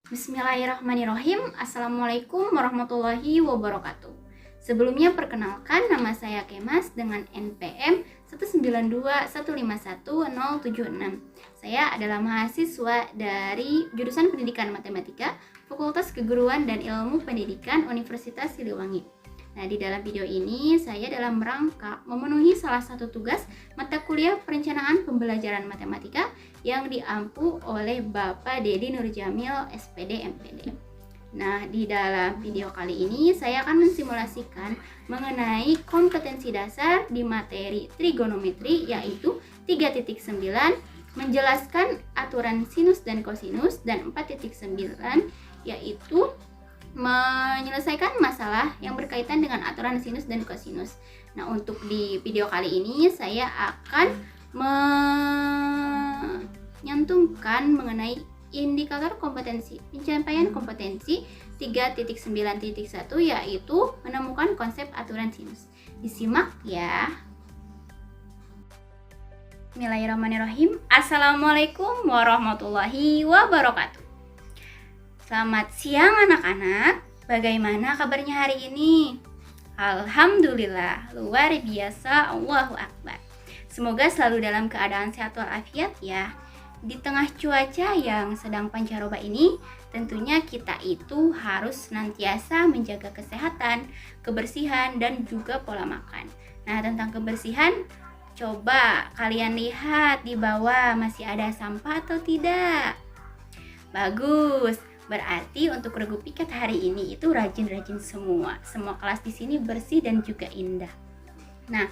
Bismillahirrahmanirrahim. Assalamualaikum warahmatullahi wabarakatuh. Sebelumnya perkenalkan, nama saya Kemas dengan NPM 192151076. Saya adalah mahasiswa dari jurusan Pendidikan Matematika, Fakultas Keguruan dan Ilmu Pendidikan Universitas Siliwangi. Nah, di dalam video ini saya dalam rangka memenuhi salah satu tugas mata kuliah perencanaan pembelajaran matematika yang diampu oleh Bapak Dedi Nurjamil SPD MPD. Nah, di dalam video kali ini saya akan mensimulasikan mengenai kompetensi dasar di materi trigonometri, yaitu 3.9 menjelaskan aturan sinus dan kosinus, dan 4.9 yaitu menyelesaikan masalah yang berkaitan dengan aturan sinus dan kosinus. Nah, untuk di video kali ini saya akan menyantumkan mengenai indikator kompetensi, pencapaian kompetensi 3.9.1, yaitu menemukan konsep aturan sinus. Disimak ya. Bismillahirrahmanirrahim. Assalamualaikum warahmatullahi wabarakatuh. Selamat siang anak-anak, bagaimana kabarnya hari ini? Alhamdulillah, luar biasa, Allahu Akbar. Semoga selalu dalam keadaan sehat walafiat ya. Di tengah cuaca yang sedang pancaroba ini, tentunya kita itu harus senantiasa menjaga kesehatan, kebersihan, dan juga pola makan. Nah, tentang kebersihan, coba kalian lihat di bawah masih ada sampah atau tidak? Bagus. Berarti untuk regu piket hari ini itu rajin-rajin semua. Semua kelas di sini bersih dan juga indah. Nah,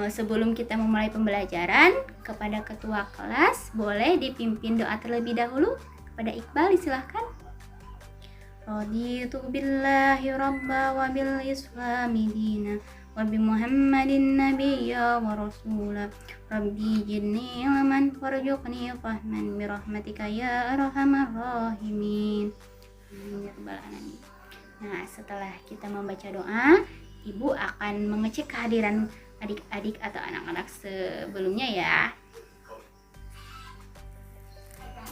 sebelum kita memulai pembelajaran, kepada ketua kelas boleh dipimpin doa terlebih dahulu. Kepada Iqbal silahkan. Raditu billahi rabba wa bil islami dina wa bi Muhammadin nabiyya wa rasula. Rabbi jinni ilman warzuqni fahman bi rahmatika ya arhamar rahimin. Nah, setelah kita membaca doa, Ibu akan mengecek kehadiran adik-adik atau anak-anak sebelumnya ya.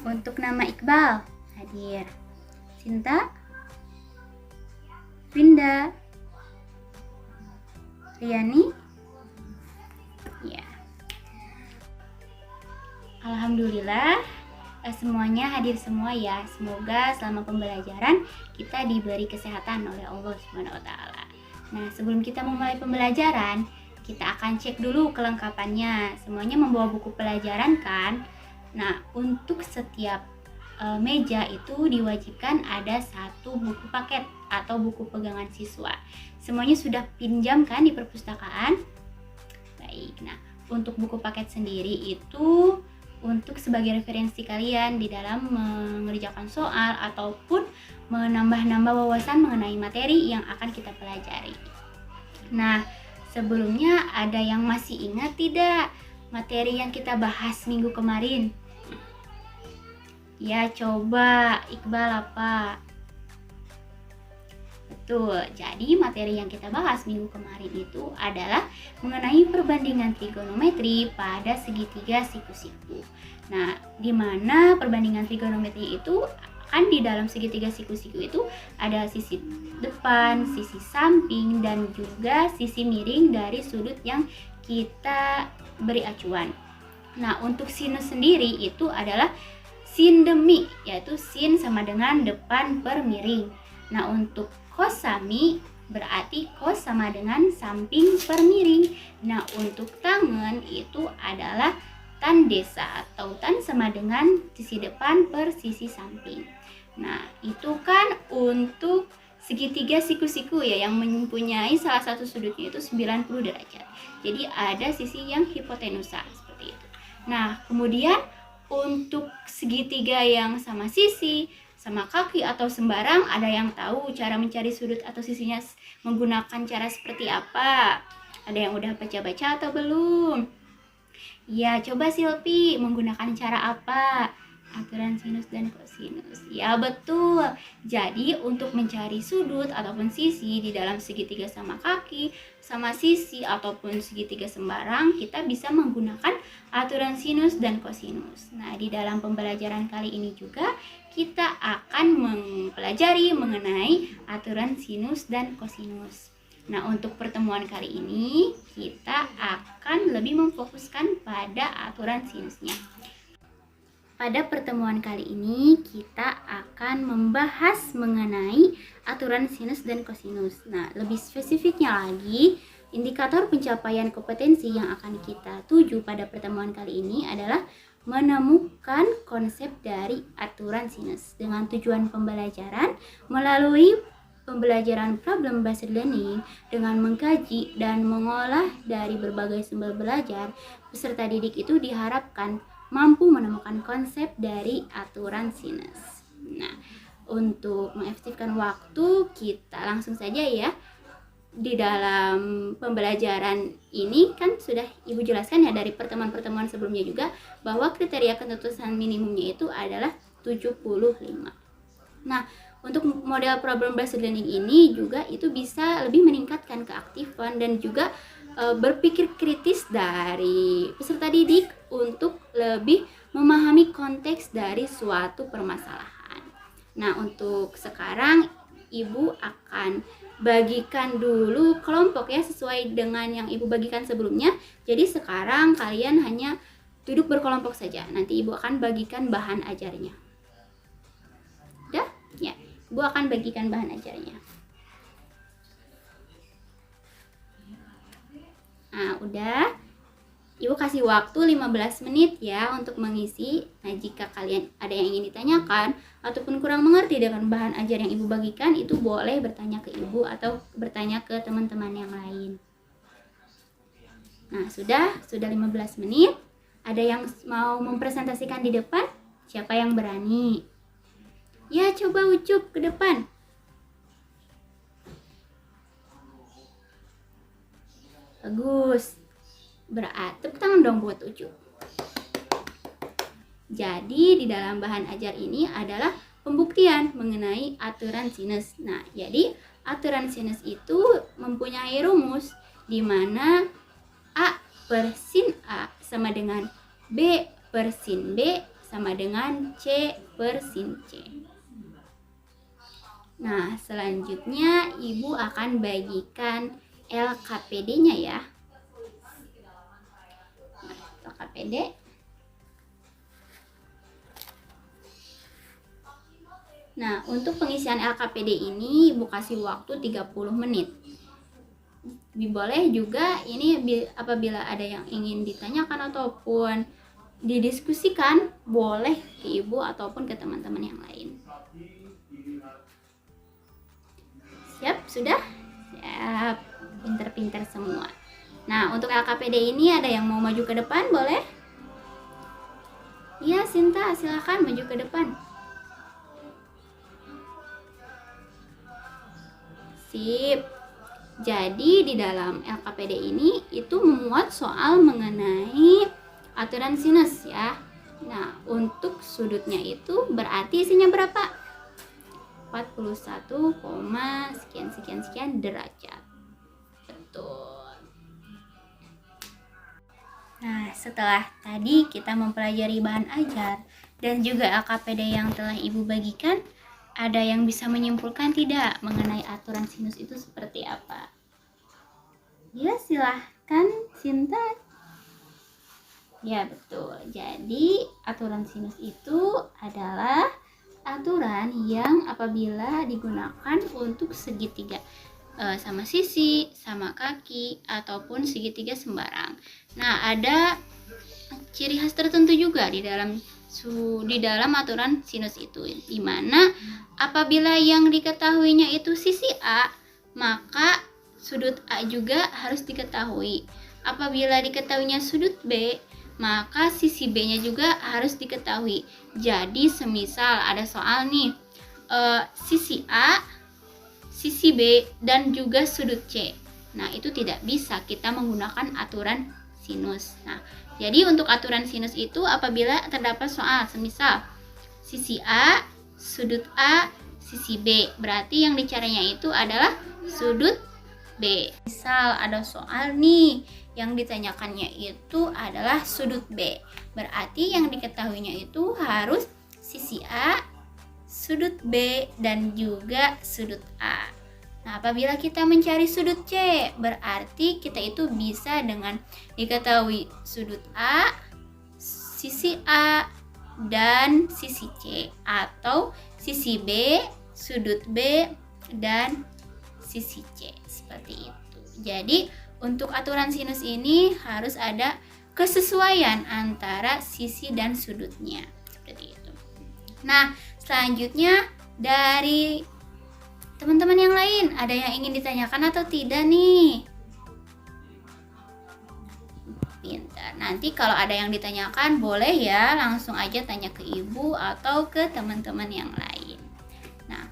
Untuk nama Iqbal hadir Sinta, Winda, Riani, ya. Alhamdulillah, semuanya hadir semua ya. Semoga selama pembelajaran kita diberi kesehatan oleh Allah Subhanahu wa taala. Nah, sebelum kita memulai pembelajaran, kita akan cek dulu kelengkapannya. Semuanya membawa buku pelajaran kan? Nah, untuk setiap meja itu diwajibkan ada satu buku paket atau buku pegangan siswa. Semuanya sudah pinjam kan di perpustakaan? Baik. Nah, untuk buku paket sendiri itu untuk sebagai referensi kalian di dalam mengerjakan soal ataupun menambah-nambah wawasan mengenai materi yang akan kita pelajari. Nah, sebelumnya ada yang masih ingat tidak materi yang kita bahas minggu kemarin? Ya, coba Iqbal apa? Betul, jadi materi yang kita bahas minggu kemarin itu adalah mengenai perbandingan trigonometri pada segitiga siku-siku. Nah, di mana perbandingan trigonometri itu kan di dalam segitiga siku-siku itu ada sisi depan, sisi samping, dan juga sisi miring dari sudut yang kita beri acuan. Nah, untuk sinus sendiri itu adalah sin demi, yaitu sin sama dengan depan per miring. Nah, untuk kosami berarti kos sama dengan samping per miring. Nah, untuk tangen itu adalah tan desa atau tan sama dengan sisi depan per sisi samping. Nah, itu kan untuk segitiga siku-siku ya yang mempunyai salah satu sudutnya itu 90 derajat. Jadi ada sisi yang hipotenusa seperti itu. Nah, kemudian untuk segitiga yang sama sisi, sama kaki atau sembarang, ada yang tahu cara mencari sudut atau sisinya menggunakan cara seperti apa? Ada yang udah baca-baca atau belum? Ya, coba Silpi, menggunakan cara apa? aturan sinus dan kosinus. Ya betul. Jadi untuk mencari sudut ataupun sisi di dalam segitiga sama kaki, sama sisi ataupun segitiga sembarang, kita bisa menggunakan aturan sinus dan kosinus. Nah, di dalam pembelajaran kali ini juga kita akan mempelajari mengenai aturan sinus dan kosinus. Nah, untuk pertemuan kali ini kita akan lebih memfokuskan pada aturan sinusnya. Pada pertemuan kali ini kita akan membahas mengenai aturan sinus dan kosinus. Nah, lebih spesifiknya lagi, indikator pencapaian kompetensi yang akan kita tuju pada pertemuan kali ini adalah menemukan konsep dari aturan sinus dengan tujuan pembelajaran melalui pembelajaran problem based learning dengan mengkaji dan mengolah dari berbagai sumber belajar. Peserta didik itu diharapkan mampu menemukan konsep dari aturan sinus. Nah, untuk mengefektifkan waktu, kita langsung saja ya. Di dalam pembelajaran ini kan sudah Ibu jelaskan ya dari pertemuan-pertemuan sebelumnya juga bahwa kriteria ketentuan minimumnya itu adalah 75. Nah, untuk model problem based learning ini juga itu bisa lebih meningkatkan keaktifan dan juga berpikir kritis dari peserta didik untuk lebih memahami konteks dari suatu permasalahan. Nah, untuk sekarang Ibu akan bagikan dulu kelompok ya sesuai dengan yang Ibu bagikan sebelumnya. Jadi sekarang kalian hanya duduk berkelompok saja. Nanti Ibu akan bagikan bahan ajarnya. Udah? Ya, Ibu akan bagikan bahan ajarnya. Nah, udah. Ibu kasih waktu 15 menit ya untuk mengisi. Nah, jika kalian ada yang ingin ditanyakan ataupun kurang mengerti dengan bahan ajar yang Ibu bagikan, itu boleh bertanya ke Ibu atau bertanya ke teman-teman yang lain. Nah, sudah 15 menit. Ada yang mau mempresentasikan di depan? Siapa yang berani? Ya, coba Ucup ke depan. Bagus. Berarti tepuk tangan dong buat Ucup. Jadi di dalam bahan ajar ini adalah pembuktian mengenai aturan sinus. Nah, jadi aturan sinus itu mempunyai rumus di mana A per sin A sama dengan B per sin B sama dengan C per sin C. Nah, selanjutnya Ibu akan bagikan LKPD-nya ya. Nah, LKPD. Nah, untuk pengisian LKPD ini Ibu kasih waktu 30 menit. Boleh juga ini apabila ada yang ingin ditanyakan ataupun didiskusikan, boleh ke Ibu ataupun ke teman-teman yang lain. Siap? Sudah? Siap. Pinter-pinter semua. Nah, untuk LKPD ini ada yang mau maju ke depan, boleh? Iya, Sinta, silakan maju ke depan. Sip. Jadi di dalam LKPD ini itu memuat soal mengenai aturan sinus ya. Nah, untuk sudutnya itu berarti isinya berapa? 41, sekian derajat. Betul. Nah, setelah tadi kita mempelajari bahan ajar dan juga LKPD yang telah Ibu bagikan, ada yang bisa menyimpulkan tidak mengenai aturan sinus itu seperti apa? Ya, silahkan Sinta. Ya, betul. Jadi, aturan sinus itu adalah aturan yang apabila digunakan untuk segitiga sama sisi, sama kaki, ataupun segitiga sembarang. Nah, ada ciri khas tertentu juga di dalam aturan sinus itu, di mana apabila yang diketahuinya itu sisi A, maka sudut A juga harus diketahui. Apabila diketahuinya sudut B, maka sisi B-nya juga harus diketahui. Jadi semisal ada soal nih, sisi A, sisi B, dan juga sudut C. Nah, itu tidak bisa kita menggunakan aturan sinus. Nah, jadi untuk aturan sinus itu apabila terdapat soal, semisal sisi A, sudut A, sisi B. Berarti yang dicarinya itu adalah sudut B. Misal ada soal nih yang ditanyakannya itu adalah sudut B. Berarti yang diketahuinya itu harus sisi A, sudut B, dan juga sudut A. Nah, apabila kita mencari sudut C, berarti kita itu bisa dengan diketahui sudut A, sisi A, dan sisi C, atau sisi B, sudut B, dan sisi C. Seperti itu. Jadi, untuk aturan sinus ini harus ada kesesuaian antara sisi dan sudutnya. Seperti itu. Nah, selanjutnya dari teman-teman yang lain, ada yang ingin ditanyakan atau tidak nih? Pintar. Nanti kalau ada yang ditanyakan, boleh ya langsung aja tanya ke ibu atau ke teman-teman yang lain. Nah,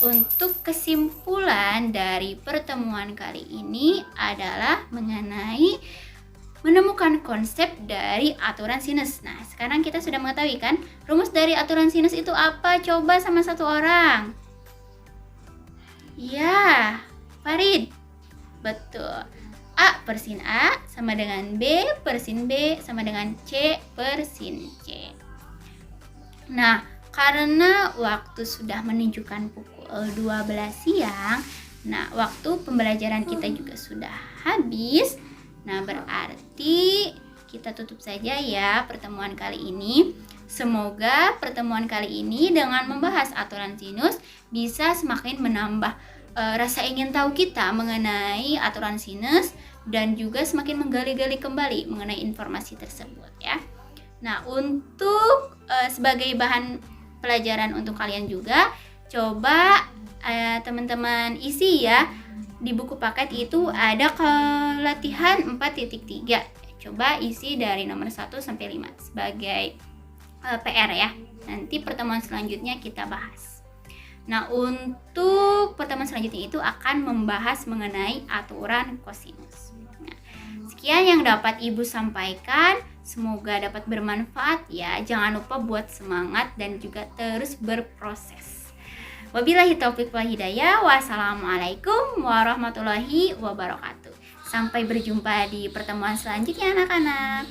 untuk kesimpulan dari pertemuan kali ini adalah mengenai menemukan konsep dari aturan sinus. Nah, sekarang kita sudah mengetahui kan, rumus dari aturan sinus itu apa? Coba sama satu orang. Ya, Farid. Betul. A per sin A sama dengan B per sin B sama dengan C per sin C. Nah, karena waktu sudah menunjukkan pukul 12 siang, nah waktu pembelajaran kita juga sudah habis. Nah, berarti kita tutup saja ya pertemuan kali ini. Semoga pertemuan kali ini dengan membahas aturan sinus bisa semakin menambah rasa ingin tahu kita mengenai aturan sinus dan juga semakin menggali-gali kembali mengenai informasi tersebut ya. Nah, untuk sebagai bahan pelajaran untuk kalian juga, coba teman-teman isi ya. Di buku paket itu ada latihan 4.3. Coba isi dari nomor 1 sampai 5 sebagai PR ya. Nanti pertemuan selanjutnya kita bahas. Nah, untuk pertemuan selanjutnya itu akan membahas mengenai aturan kosinus. Nah, sekian yang dapat Ibu sampaikan. Semoga dapat bermanfaat ya. Jangan lupa buat semangat dan juga terus berproses. Wabillahi taufiq wal hidayah. Wassalamualaikum warahmatullahi wabarakatuh. Sampai berjumpa di pertemuan selanjutnya anak-anak.